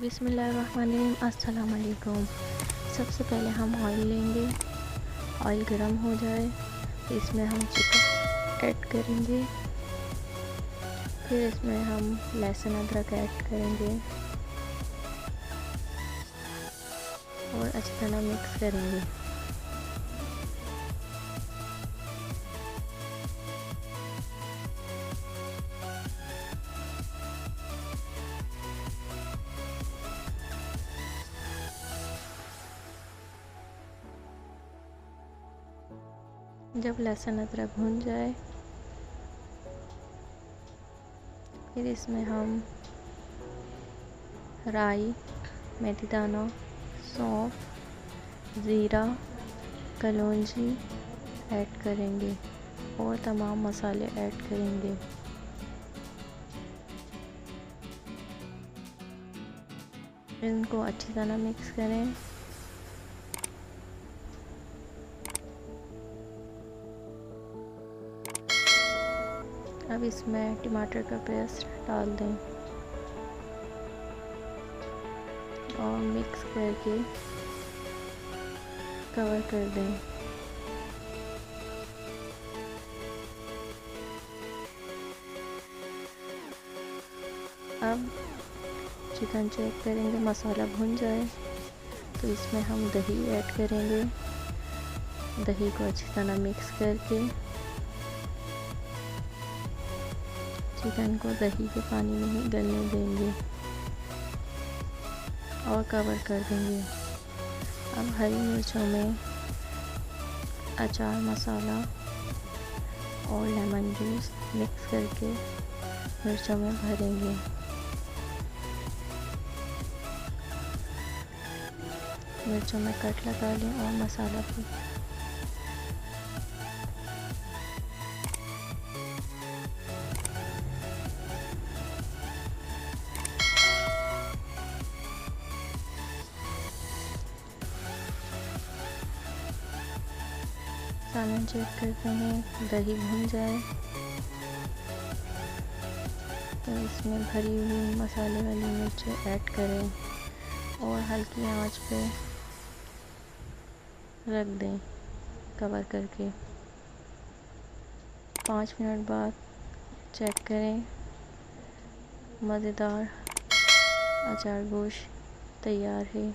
बिस्मिल्लाहिर्रहमानिर्रहीम। अस्सलाम वालेकुम। सबसे पहले हम ऑयल लेंगे। ऑयल गर्म हो जाए तो इसमें हम चिकन ऐड करेंगे। फिर इसमें हम लहसुन अदरक ऐड करेंगे और अच्छी तरह मिक्स करेंगे। जब लहसुन अदरक भुन जाए फिर इसमें हम राई, मेथी दाना, सौंफ, ज़ीरा, कलौंजी ऐड करेंगे और तमाम मसाले ऐड करेंगे। इनको अच्छी तरह मिक्स करें। अब इसमें टमाटर का पेस्ट डाल दें और मिक्स करके कवर कर दें। अब चिकन चेक करेंगे, मसाला भुन जाए तो इसमें हम दही ऐड करेंगे। दही को अच्छी तरह मिक्स करके चिकन को दही के पानी में ही गलने देंगे और कवर कर देंगे। अब हरी मिर्चों में अचार मसाला और लेमन जूस मिक्स करके मिर्चों में भरेंगे। मिर्चों में कट लगा लें और मसाला भी। सालन चेक करते हैं, दही भुन जाए तो इसमें भरी हुई मसाले वाली मिर्च ऐड करें और हल्की आंच पे रख दें कवर करके। 5 मिनट बाद चेक करें। मज़ेदार अचार गोश्त तैयार है।